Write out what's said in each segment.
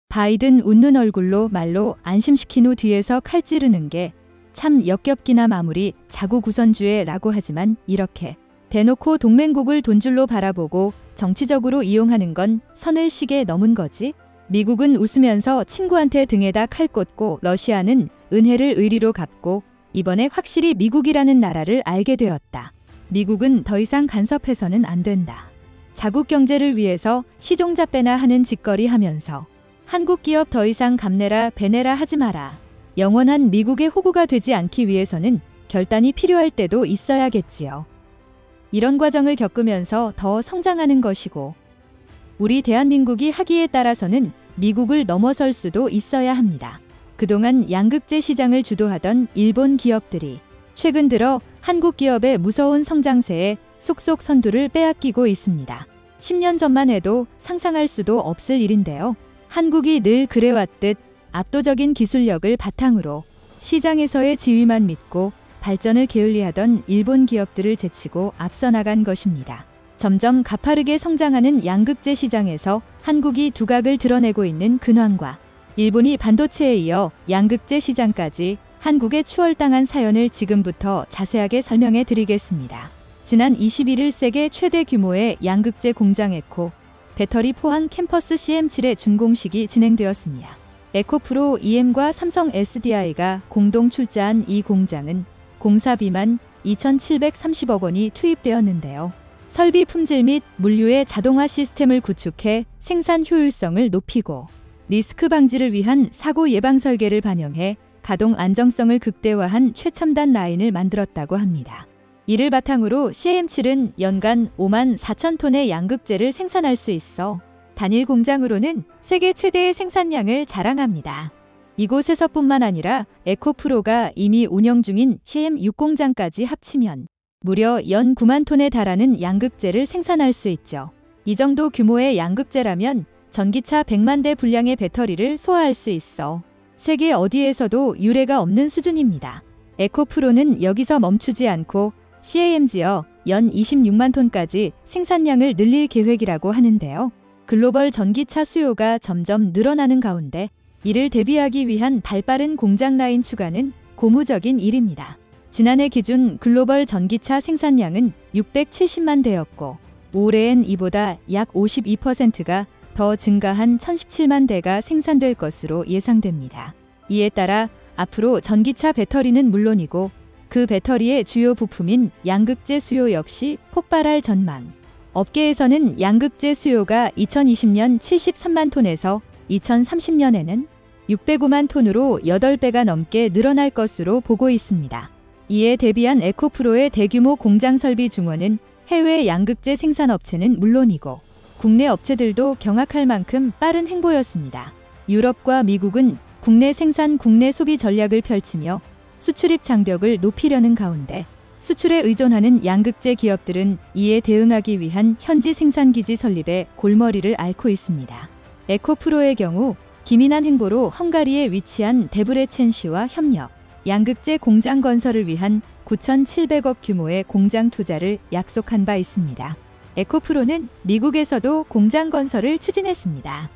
바이든 웃는 얼굴로 말로 안심시킨 후 뒤에서 칼 찌르는 게 참 역겹기나 마무리 자국 우선주의라고 하지만 이렇게 대놓고 동맹국을 돈줄로 바라보고 정치적으로 이용하는 건 선을 시게 넘은 거지. 미국은 웃으면서 친구한테 등에다 칼 꽂고 러시아는 은혜를 의리로 갚고 이번에 확실히 미국이라는 나라를 알게 되었다. 미국은 더 이상 간섭해서는 안 된다. 자국 경제를 위해서 시종잡배나 하는 짓거리 하면서 한국 기업 더 이상 감내라 배내라 하지 마라. 영원한 미국의 호구가 되지 않기 위해서는 결단이 필요할 때도 있어야겠지요. 이런 과정을 겪으면서 더 성장하는 것이고 우리 대한민국이 하기에 따라서는 미국을 넘어설 수도 있어야 합니다. 그동안 양극재 시장을 주도하던 일본 기업들이 최근 들어 한국 기업의 무서운 성장세에 속속 선두를 빼앗기고 있습니다. 10년 전만 해도 상상할 수도 없을 일인데요. 한국이 늘 그래왔듯 압도적인 기술력을 바탕으로 시장에서의 지위만 믿고 발전을 게을리하던 일본 기업들을 제치고 앞서 나간 것입니다. 점점 가파르게 성장하는 양극재 시장에서 한국이 두각을 드러내고 있는 근황과 일본이 반도체에 이어 양극재 시장까지 한국에 추월당한 사연을 지금부터 자세하게 설명해 드리겠습니다. 지난 21일 세계 최대 규모의 양극재 공장 에코 배터리 포항 캠퍼스 CM7의 준공식이 진행되었습니다. 에코프로 EM과 삼성 SDI가 공동 출자한 이 공장은 공사비만 2,730억 원이 투입되었는데요. 설비 품질 및 물류의 자동화 시스템을 구축해 생산 효율성을 높이고 리스크 방지를 위한 사고 예방 설계를 반영해 가동 안정성을 극대화한 최첨단 라인을 만들었다고 합니다. 이를 바탕으로 CM7은 연간 5만 4천 톤의 양극재를 생산할 수 있어 단일 공장으로는 세계 최대의 생산량을 자랑합니다. 이곳에서뿐만 아니라 에코프로가 이미 운영 중인 CM6공장까지 합치면 무려 연 9만 톤에 달하는 양극재를 생산할 수 있죠. 이 정도 규모의 양극재라면 전기차 100만 대 분량의 배터리를 소화할 수 있어 세계 어디에서도 유례가 없는 수준입니다. 에코프로는 여기서 멈추지 않고 CAM지어 연 26만 톤까지 생산량을 늘릴 계획이라고 하는데요. 글로벌 전기차 수요가 점점 늘어나는 가운데 이를 대비하기 위한 발빠른 공장 라인 추가는 고무적인 일입니다. 지난해 기준 글로벌 전기차 생산량은 670만 대였고 올해엔 이보다 약 52%가 더 증가한 1017만 대가 생산될 것으로 예상됩니다. 이에 따라 앞으로 전기차 배터리는 물론이고 그 배터리의 주요 부품인 양극재 수요 역시 폭발할 전망. 업계에서는 양극재 수요가 2020년 73만 톤에서 2030년에는 609만 톤으로 8배가 넘게 늘어날 것으로 보고 있습니다. 이에 대비한 에코프로의 대규모 공장 설비 증원은 해외 양극재 생산업체는 물론이고 국내 업체들도 경악할 만큼 빠른 행보였습니다. 유럽과 미국은 국내 생산 국내 소비 전략을 펼치며 수출입 장벽을 높이려는 가운데 수출에 의존하는 양극재 기업들은 이에 대응하기 위한 현지 생산기지 설립에 골머리를 앓고 있습니다. 에코프로의 경우 기민한 행보로 헝가리에 위치한 데브레첸시와 협력, 양극재 공장 건설을 위한 9,700억 규모의 공장 투자를 약속한 바 있습니다. 에코프로는 미국에서도 공장 건설을 추진했습니다.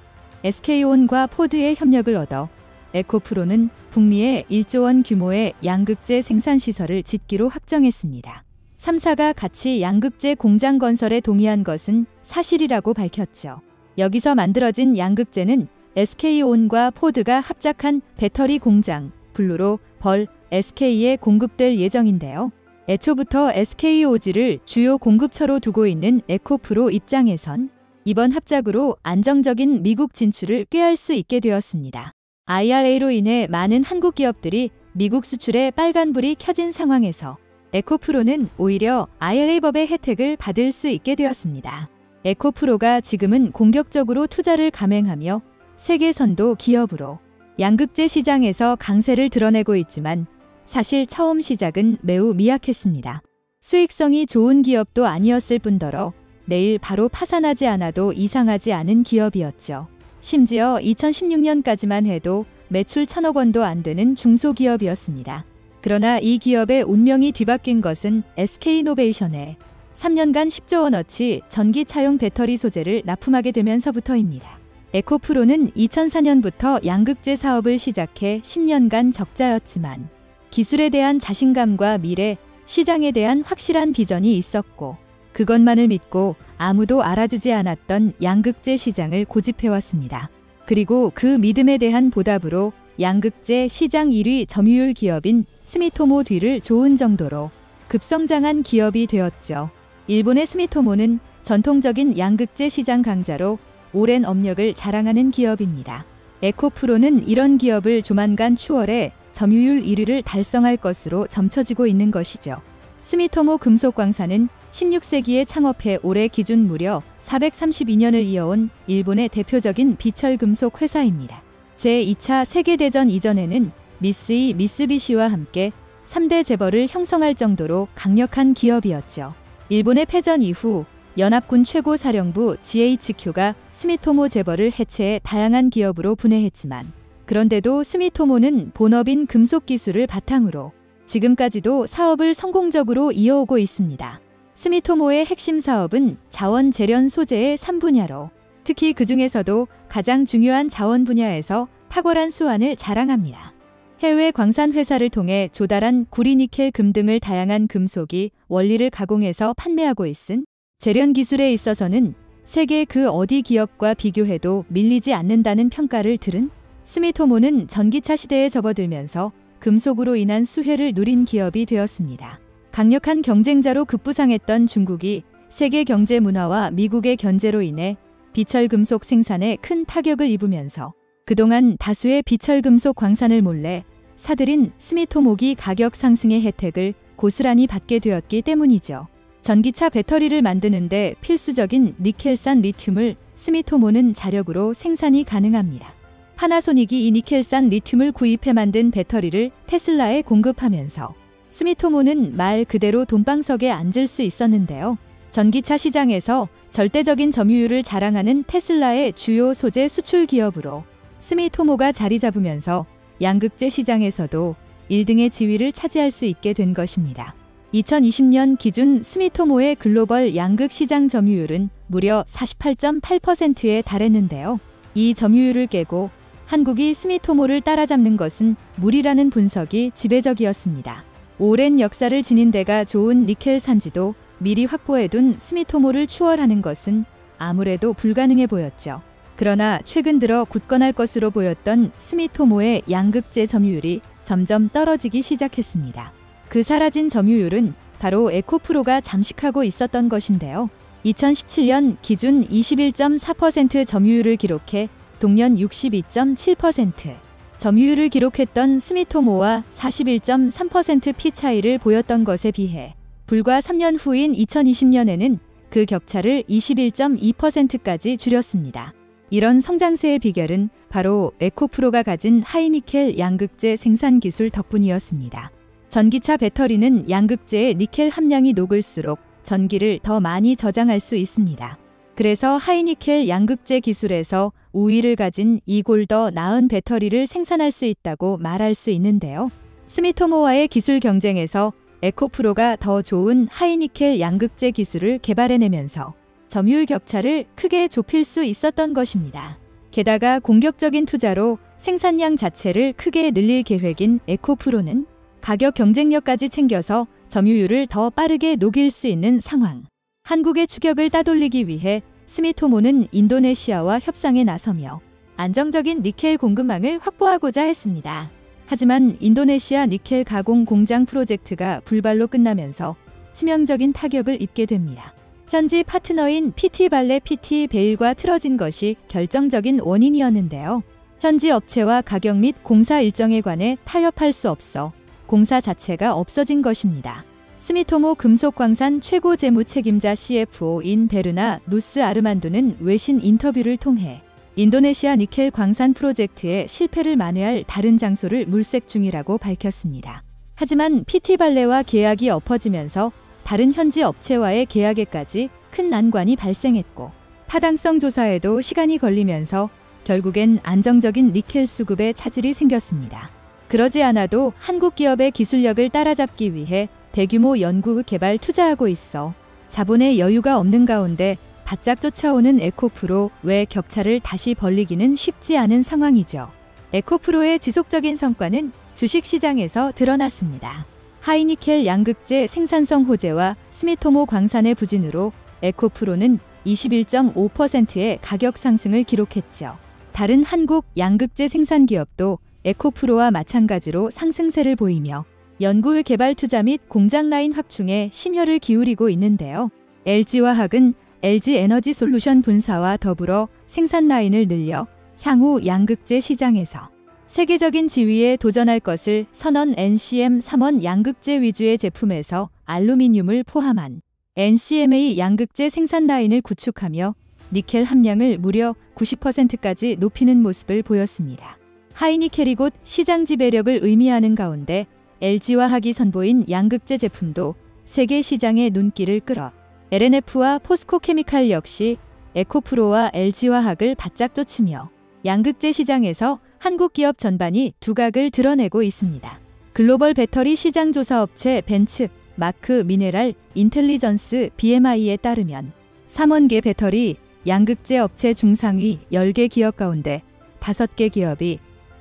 SK온과 포드의 협력을 얻어 에코프로는 북미에 1조 원 규모의 양극재 생산시설을 짓기로 확정했습니다. 3사가 같이 양극재 공장 건설에 동의한 것은 사실이라고 밝혔죠. 여기서 만들어진 양극재는 SK온과 포드가 합작한 배터리 공장 블루로 벌 SK에 공급될 예정인데요. 애초부터 SK오지를 주요 공급처로 두고 있는 에코프로 입장에선 이번 합작으로 안정적인 미국 진출을 꾀할 수 있게 되었습니다. IRA로 인해 많은 한국 기업들이 미국 수출에 빨간불이 켜진 상황에서 에코프로는 오히려 IRA법의 혜택을 받을 수 있게 되었습니다. 에코프로가 지금은 공격적으로 투자를 감행하며 세계 선도 기업으로 양극재 시장에서 강세를 드러내고 있지만 사실 처음 시작은 매우 미약했습니다. 수익성이 좋은 기업도 아니었을 뿐더러 내일 바로 파산하지 않아도 이상하지 않은 기업이었죠. 심지어 2016년까지만 해도 매출 1,000억 원도 안 되는 중소기업이었습니다. 그러나 이 기업의 운명이 뒤바뀐 것은 SK이노베이션에 3년간 10조 원어치 전기차용 배터리 소재를 납품하게 되면서부터입니다. 에코프로는 2004년부터 양극재 사업을 시작해 10년간 적자였지만 기술에 대한 자신감과 미래, 시장에 대한 확실한 비전이 있었고 그것만을 믿고 아무도 알아주지 않았던 양극재 시장을 고집해왔습니다. 그리고 그 믿음에 대한 보답으로 양극재 시장 1위 점유율 기업인 스미토모 뒤를 좋은 정도로 급성장한 기업이 되었죠. 일본의 스미토모는 전통적인 양극재 시장 강자로 오랜 업력을 자랑하는 기업입니다. 에코프로는 이런 기업을 조만간 추월해 점유율 1위를 달성할 것으로 점쳐지고 있는 것이죠. 스미토모 금속광산은 16세기에 창업해 올해 기준 무려 432년을 이어온 일본의 대표적인 비철금속 회사입니다. 제2차 세계대전 이전에는 미쓰이 미쓰비시와 함께 3대 재벌을 형성할 정도로 강력한 기업이었죠. 일본의 패전 이후 연합군 최고사령부 GHQ가 스미토모 재벌을 해체해 다양한 기업으로 분해했지만 그런데도 스미토모는 본업인 금속 기술을 바탕으로 지금까지도 사업을 성공적으로 이어오고 있습니다. 스미토모의 핵심 사업은 자원 재련 소재의 3분야로 특히 그 중에서도 가장 중요한 자원 분야에서 탁월한 수완을 자랑합니다. 해외 광산 회사를 통해 조달한 구리, 니켈, 금 등을 다양한 금속이 원리를 가공해서 판매하고 있은 재련 기술에 있어서는 세계 그 어디 기업과 비교해도 밀리지 않는다는 평가를 들은 스미토모는 전기차 시대에 접어들면서 금속으로 인한 수혜를 누린 기업이 되었습니다. 강력한 경쟁자로 급부상했던 중국이 세계 경제 문화와 미국의 견제로 인해 비철금속 생산에 큰 타격을 입으면서 그동안 다수의 비철금속 광산을 몰래 사들인 스미토모기 가격 상승의 혜택을 고스란히 받게 되었기 때문이죠. 전기차 배터리를 만드는데 필수적인 니켈산 리튬을 스미토모는 자력으로 생산이 가능합니다. 파나소닉이 이 니켈산 리튬을 구입해 만든 배터리를 테슬라에 공급하면서 스미토모는 말 그대로 돈방석에 앉을 수 있었는데요. 전기차 시장에서 절대적인 점유율을 자랑하는 테슬라의 주요 소재 수출 기업으로 스미토모가 자리 잡으면서 양극재 시장에서도 1등의 지위를 차지할 수 있게 된 것입니다. 2020년 기준 스미토모의 글로벌 양극 시장 점유율은 무려 48.8%에 달했는데요. 이 점유율을 깨고 한국이 스미토모를 따라잡는 것은 무리라는 분석이 지배적이었습니다. 오랜 역사를 지닌 데가 좋은 니켈 산지도 미리 확보해둔 스미토모를 추월하는 것은 아무래도 불가능해 보였죠. 그러나 최근 들어 굳건할 것으로 보였던 스미토모의 양극재 점유율이 점점 떨어지기 시작했습니다. 그 사라진 점유율은 바로 에코프로가 잠식하고 있었던 것인데요. 2017년 기준 21.4% 점유율을 기록해 동년 62.7% 점유율을 기록했던 스미토모와 41.3% 피 차이를 보였던 것에 비해 불과 3년 후인 2020년에는 그 격차를 21.2%까지 줄였습니다. 이런 성장세의 비결은 바로 에코프로가 가진 하이니켈 양극재 생산 기술 덕분이었습니다. 전기차 배터리는 양극재의 니켈 함량이 녹을수록 전기를 더 많이 저장할 수 있습니다. 그래서 하이니켈 양극재 기술에서 우위를 가진 이골 더 나은 배터리를 생산할 수 있다고 말할 수 있는데요. 스미토모와의 기술 경쟁에서 에코프로가 더 좋은 하이니켈 양극재 기술을 개발해내면서 점유율 격차를 크게 좁힐 수 있었던 것입니다. 게다가 공격적인 투자로 생산량 자체를 크게 늘릴 계획인 에코프로는 가격 경쟁력까지 챙겨서 점유율을 더 빠르게 녹일 수 있는 상황. 한국의 추격을 따돌리기 위해 스미토모는 인도네시아와 협상에 나서며 안정적인 니켈 공급망을 확보하고자 했습니다. 하지만 인도네시아 니켈 가공 공장 프로젝트가 불발로 끝나면서 치명적인 타격을 입게 됩니다. 현지 파트너인 PT발레 PT베일과 틀어진 것이 결정적인 원인이었는데요. 현지 업체와 가격 및 공사 일정에 관해 타협할 수 없어 공사 자체가 없어진 것입니다. 스미토모 금속광산 최고 재무 책임자 CFO인 베르나 누스 아르만두는 외신 인터뷰를 통해 인도네시아 니켈 광산 프로젝트의 실패를 만회할 다른 장소를 물색 중이라고 밝혔습니다. 하지만 PT발레와 계약이 엎어지면서 다른 현지 업체와의 계약에까지 큰 난관이 발생했고 타당성 조사에도 시간이 걸리면서 결국엔 안정적인 니켈 수급에 차질이 생겼습니다. 그러지 않아도 한국 기업의 기술력을 따라잡기 위해 대규모 연구 개발 투자하고 있어 자본의 여유가 없는 가운데 바짝 쫓아오는 에코프로 외 격차를 다시 벌리기는 쉽지 않은 상황이죠. 에코프로의 지속적인 성과는 주식시장에서 드러났습니다. 하이니켈 양극재 생산성 호재와 스미토모 광산의 부진으로 에코프로는 21.5%의 가격 상승을 기록했죠. 다른 한국 양극재 생산 기업도 에코프로와 마찬가지로 상승세를 보이며 연구 개발 투자 및 공장 라인 확충에 심혈을 기울이고 있는데요. LG화학은 LG에너지솔루션 분사와 더불어 생산 라인을 늘려 향후 양극재 시장에서 세계적인 지위에 도전할 것을 선언. NCM 3원 양극재 위주의 제품에서 알루미늄을 포함한 NCMA 양극재 생산 라인을 구축하며 니켈 함량을 무려 90%까지 높이는 모습을 보였습니다. 하이니켈이 곧 시장 지배력을 의미하는 가운데 LG화학이 선보인 양극재 제품도 세계 시장의 눈길을 끌어 LNF와 포스코케미칼 역시 에코프로와 LG화학을 바짝 쫓으며 양극재 시장에서 한국 기업 전반이 두각을 드러내고 있습니다. 글로벌 배터리 시장 조사 업체 벤츠 마크 미네랄 인텔리전스 BMI에 따르면 3원계 배터리 양극재 업체 중상위 10개 기업 가운데 5개 기업이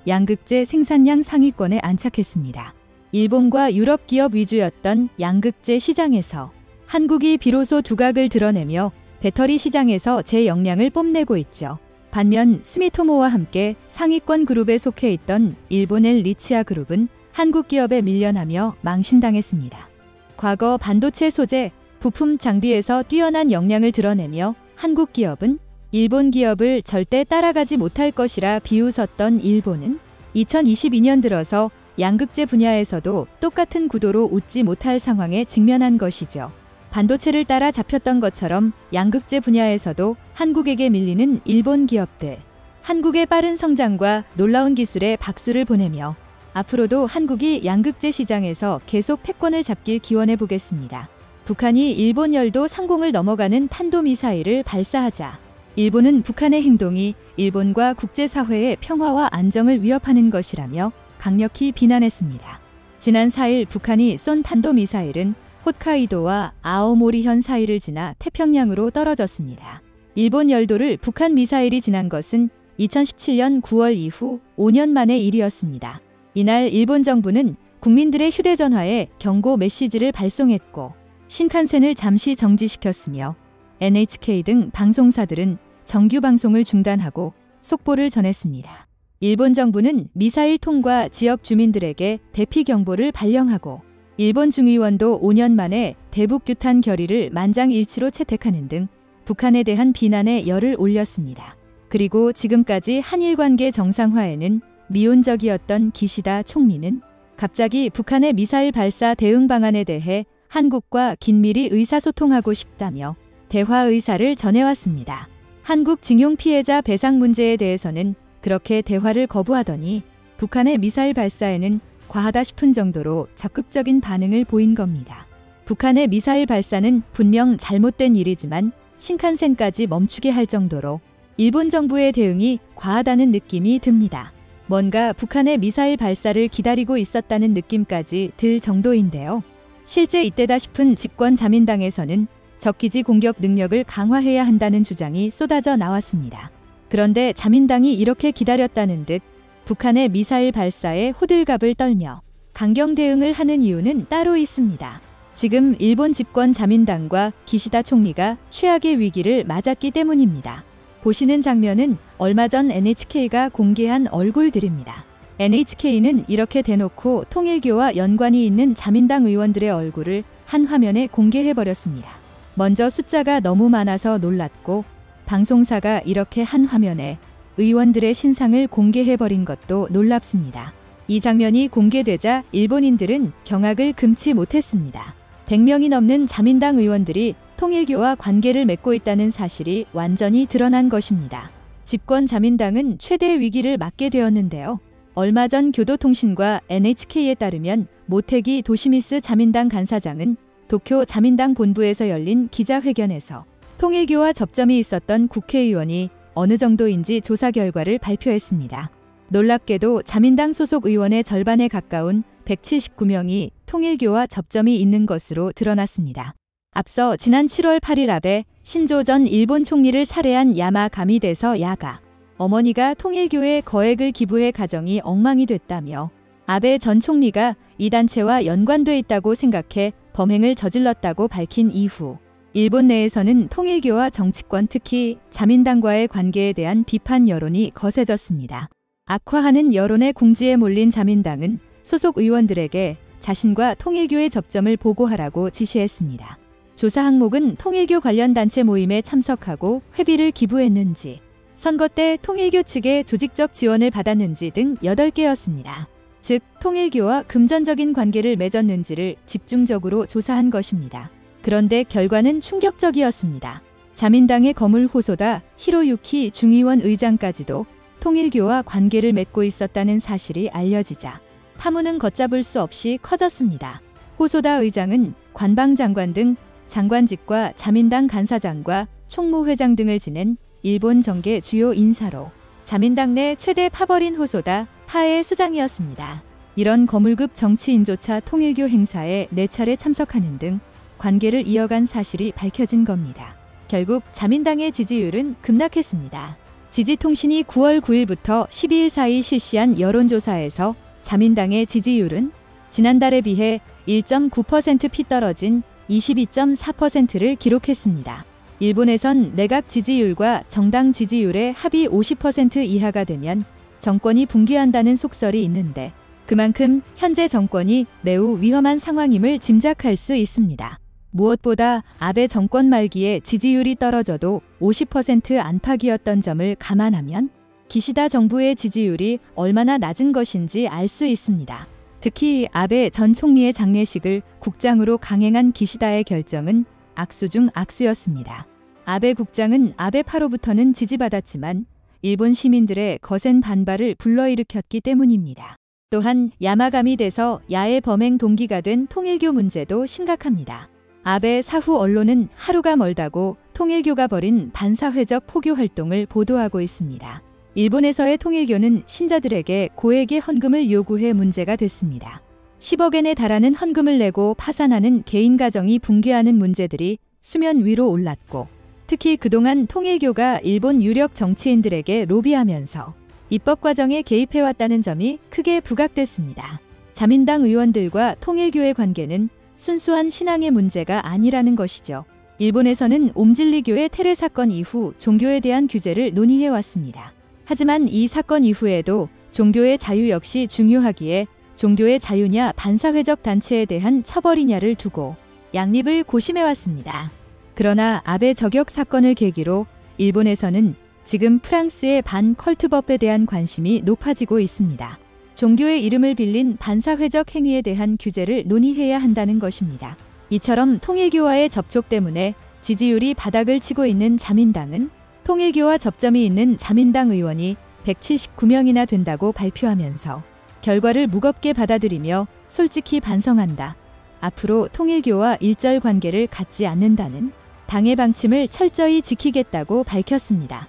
양극재 생산량 상위권에 안착했습니다. 일본과 유럽 기업 위주였던 양극재 시장에서 한국이 비로소 두각을 드러내며 배터리 시장에서 제 역량을 뽐내고 있죠. 반면 스미토모와 함께 상위권 그룹에 속해 있던 일본의 리치아 그룹은 한국 기업에 밀려나며 망신당했습니다. 과거 반도체 소재, 부품 장비에서 뛰어난 역량을 드러내며 한국 기업은 일본 기업을 절대 따라가지 못할 것이라 비웃었던 일본은 2022년 들어서 양극재 분야에서도 똑같은 구도로 웃지 못할 상황에 직면한 것이죠. 반도체를 따라 잡혔던 것처럼 양극재 분야에서도 한국에게 밀리는 일본 기업들. 한국의 빠른 성장과 놀라운 기술에 박수를 보내며 앞으로도 한국이 양극재 시장에서 계속 패권을 잡길 기원해 보겠습니다. 북한이 일본 열도 상공을 넘어가는 탄도미사일을 발사하자 일본은 북한의 행동이 일본과 국제사회의 평화와 안정을 위협하는 것이라며 강력히 비난했습니다. 지난 4일 북한이 쏜 탄도미사일은 홋카이도와 아오모리현 사이를 지나 태평양으로 떨어졌습니다. 일본 열도를 북한 미사일이 지난 것은 2017년 9월 이후 5년 만의 일이었습니다. 이날 일본 정부는 국민들의 휴대전화에 경고 메시지를 발송했고 신칸센을 잠시 정지시켰으며 NHK 등 방송사들은 정규 방송을 중단하고 속보를 전했습니다. 일본 정부는 미사일 통과 지역 주민들에게 대피 경보를 발령하고 일본 중의원도 5년 만에 대북 규탄 결의를 만장일치로 채택하는 등 북한에 대한 비난에 열을 올렸습니다. 그리고 지금까지 한일 관계 정상화에는 미온적이었던 기시다 총리는 갑자기 북한의 미사일 발사 대응 방안에 대해 한국과 긴밀히 의사소통하고 싶다며 대화 의사를 전해왔습니다. 한국 징용 피해자 배상 문제에 대해서는 그렇게 대화를 거부하더니 북한의 미사일 발사에는 과하다 싶은 정도로 적극적인 반응을 보인 겁니다. 북한의 미사일 발사는 분명 잘못된 일이지만 신칸센까지 멈추게 할 정도로 일본 정부의 대응이 과하다는 느낌이 듭니다. 뭔가 북한의 미사일 발사를 기다리고 있었다는 느낌까지 들 정도인데요. 실제 이때다 싶은 집권 자민당에서는 적기지 공격 능력을 강화해야 한다는 주장이 쏟아져 나왔습니다. 그런데 자민당이 이렇게 기다렸다는 듯 북한의 미사일 발사에 호들갑을 떨며 강경 대응을 하는 이유는 따로 있습니다. 지금 일본 집권 자민당과 기시다 총리가 최악의 위기를 맞았기 때문입니다. 보시는 장면은 얼마 전 NHK가 공개한 얼굴들입니다. NHK는 이렇게 대놓고 통일교와 연관이 있는 자민당 의원들의 얼굴을 한 화면에 공개해버렸습니다. 먼저 숫자가 너무 많아서 놀랐고 방송사가 이렇게 한 화면에 의원들의 신상을 공개해버린 것도 놀랍습니다. 이 장면이 공개되자 일본인들은 경악을 금치 못했습니다. 100명이 넘는 자민당 의원들이 통일교와 관계를 맺고 있다는 사실이 완전히 드러난 것입니다. 집권 자민당은 최대 위기를 맞게 되었는데요. 얼마 전 교도통신과 NHK에 따르면 모테기 도시미스 자민당 간사장은 도쿄 자민당 본부에서 열린 기자회견에서 통일교와 접점이 있었던 국회의원이 어느 정도인지 조사 결과를 발표했습니다. 놀랍게도 자민당 소속 의원의 절반에 가까운 179명이 통일교와 접점이 있는 것으로 드러났습니다. 앞서 지난 7월 8일 아베 신조 전 일본 총리를 살해한 야마가미데서 야가 어머니가 통일교에 거액을 기부해 가정이 엉망이 됐다며 아베 전 총리가 이 단체와 연관돼 있다고 생각해 범행을 저질렀다고 밝힌 이후 일본 내에서는 통일교와 정치권 특히 자민당과의 관계에 대한 비판 여론이 거세졌습니다. 악화하는 여론의 궁지에 몰린 자민당은 소속 의원들에게 자신과 통일교의 접점을 보고하라고 지시했습니다. 조사 항목은 통일교 관련 단체 모임에 참석하고 회비를 기부했는지, 선거 때 통일교 측의 조직적 지원을 받았는지 등 8개였습니다. 즉, 통일교와 금전적인 관계를 맺었는지를 집중적으로 조사한 것입니다. 그런데 결과는 충격적이었습니다. 자민당의 거물 호소다 히로유키 중의원 의장까지도 통일교와 관계를 맺고 있었다는 사실이 알려지자 파문은 걷잡을 수 없이 커졌습니다. 호소다 의장은 관방장관 등 장관직과 자민당 간사장과 총무회장 등을 지낸 일본 정계 주요 인사로 자민당 내 최대 파벌인 호소다 파의 수장이었습니다. 이런 거물급 정치인조차 통일교 행사에 4차례 참석하는 등 관계를 이어간 사실이 밝혀진 겁니다. 결국 자민당의 지지율은 급락했습니다. 지지통신이 9월 9일부터 12일 사이 실시한 여론조사에서 자민당의 지지율은 지난달에 비해 1.9%피 떨어진 22.4%를 기록했습니다. 일본에선 내각 지지율과 정당 지지율의 합이 50% 이하가 되면 정권이 붕괴한다는 속설이 있는데 그만큼 현재 정권이 매우 위험한 상황임을 짐작할 수 있습니다. 무엇보다 아베 정권 말기에 지지율이 떨어져도 50% 안팎이었던 점을 감안하면 기시다 정부의 지지율이 얼마나 낮은 것인지 알 수 있습니다. 특히 아베 전 총리의 장례식을 국장으로 강행한 기시다의 결정은 악수 중 악수였습니다. 아베 국장은 아베파로부터는 지지받았지만 일본 시민들의 거센 반발을 불러일으켰기 때문입니다. 또한 야마가미데서 야의 범행 동기가 된 통일교 문제도 심각합니다. 아베 사후 언론은 하루가 멀다고 통일교가 벌인 반사회적 포교 활동을 보도하고 있습니다. 일본에서의 통일교는 신자들에게 고액의 헌금을 요구해 문제가 됐습니다. 10억엔에 달하는 헌금을 내고 파산하는 개인 가정이 붕괴하는 문제들이 수면 위로 올랐고 특히 그동안 통일교가 일본 유력 정치인들에게 로비하면서 입법 과정에 개입해왔다는 점이 크게 부각됐습니다. 자민당 의원들과 통일교의 관계는 순수한 신앙의 문제가 아니라는 것이죠. 일본에서는 옴질리교의 테레 사건 이후 종교에 대한 규제를 논의해왔습니다. 하지만 이 사건 이후에도 종교의 자유 역시 중요하기에 종교의 자유냐 반사회적 단체에 대한 처벌이냐를 두고 양립을 고심해왔습니다. 그러나 아베 저격 사건을 계기로 일본에서는 지금 프랑스의 반컬트법에 대한 관심이 높아지고 있습니다. 종교의 이름을 빌린 반사회적 행위에 대한 규제를 논의해야 한다는 것입니다. 이처럼 통일교와의 접촉 때문에 지지율이 바닥을 치고 있는 자민당은 통일교와 접점이 있는 자민당 의원이 179명이나 된다고 발표하면서 결과를 무겁게 받아들이며 솔직히 반성한다. 앞으로 통일교와 일절 관계를 갖지 않는다는 당의 방침을 철저히 지키겠다고 밝혔습니다.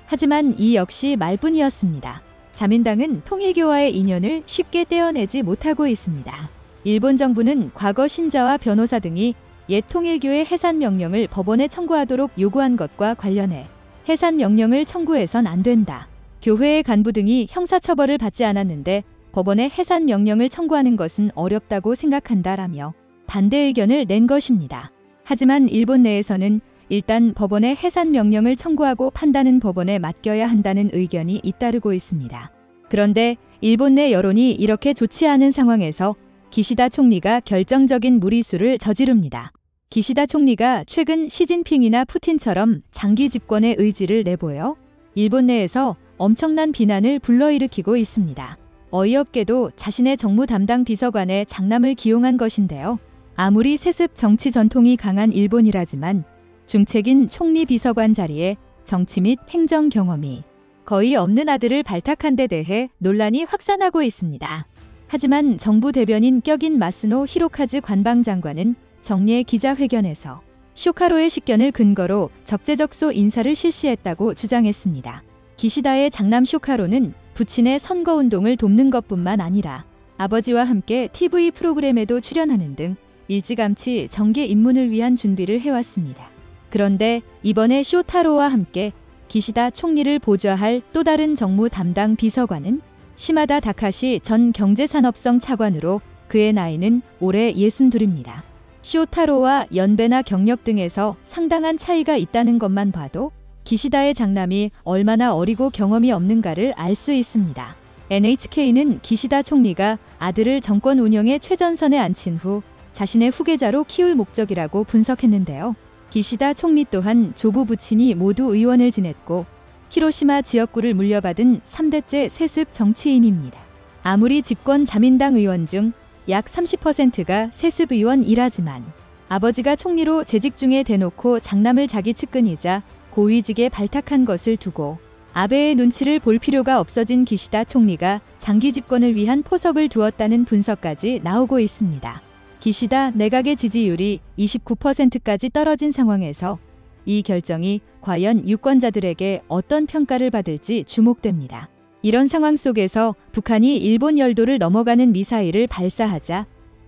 하지만 이 역시 말뿐이었습니다. 자민당은 통일교와의 인연을 쉽게 떼어내지 못하고 있습니다. 일본 정부는 과거 신자와 변호사 등이 옛 통일교의 해산 명령을 법원에 청구하도록 요구한 것과 관련해 해산 명령을 청구해선 안 된다. 교회의 간부 등이 형사처벌을 받지 않았는데 법원에 해산 명령을 청구하는 것은 어렵다고 생각한다라며 반대 의견을 낸 것입니다. 하지만 일본 내에서는 일단 법원에 해산 명령을 청구하고 판단은 법원에 맡겨야 한다는 의견이 잇따르고 있습니다. 그런데 일본 내 여론이 이렇게 좋지 않은 상황에서 기시다 총리가 결정적인 무리수를 저지릅니다. 기시다 총리가 최근 시진핑이나 푸틴처럼 장기 집권의 의지를 내보여 일본 내에서 엄청난 비난을 불러일으키고 있습니다. 어이없게도 자신의 정무 담당 비서관의 장남을 기용한 것인데요. 아무리 세습 정치 전통이 강한 일본이라지만 중책인 총리 비서관 자리에 정치 및 행정 경험이 거의 없는 아들을 발탁한 데 대해 논란이 확산하고 있습니다. 하지만 정부 대변인 격인 마스노 히로카즈 관방장관은 정례 기자회견에서 쇼카로의 식견을 근거로 적재적소 인사를 실시했다고 주장했습니다. 기시다의 장남 쇼카로는 부친의 선거운동을 돕는 것뿐만 아니라 아버지와 함께 TV 프로그램에도 출연하는 등 일찌감치 정계 입문을 위한 준비를 해왔습니다. 그런데 이번에 쇼타로와 함께 기시다 총리를 보좌할 또 다른 정무 담당 비서관은 시마다 다카시 전 경제산업성 차관으로 그의 나이는 올해 62입니다. 쇼타로와 연배나 경력 등에서 상당한 차이가 있다는 것만 봐도 기시다의 장남이 얼마나 어리고 경험이 없는가를 알 수 있습니다. NHK는 기시다 총리가 아들을 정권 운영의 최전선에 앉힌 후 자신의 후계자로 키울 목적이라고 분석했는데요. 기시다 총리 또한 조부 부친이 모두 의원을 지냈고 히로시마 지역구를 물려받은 3대째 세습 정치인입니다. 아무리 집권 자민당 의원 중 약 30%가 세습 의원이라지만 아버지가 총리로 재직 중에 대놓고 장남을 자기 측근이자 고위직에 발탁한 것을 두고 아베의 눈치를 볼 필요가 없어진 기시다 총리가 장기 집권을 위한 포석을 두었다는 분석까지 나오고 있습니다. 기시다 내각의 지지율이 29%까지 떨어진 상황에서 이 결정이 과연 유권자들에게 어떤 평가를 받을지 주목됩니다. 이런 상황 속에서 북한이 일본 열도를 넘어가는 미사일을 발사하자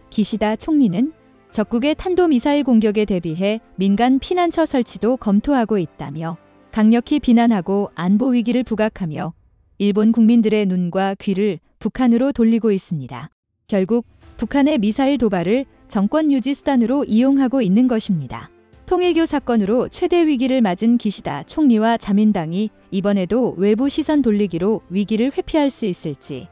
기시다 총리는 적국의 탄도미사일 공격에 대비해 민간 피난처 설치도 검토하고 있다며 강력히 비난하고 안보 위기를 부각하며 일본 국민들의 눈과 귀를 북한으로 돌리고 있습니다. 결국 북한의 미사일 도발을 정권 유지 수단으로 이용하고 있는 것입니다. 통일교 사건으로 최대 위기를 맞은 기시다 총리와 자민당이 이번에도 외부 시선 돌리기로 위기를 회피할 수 있을지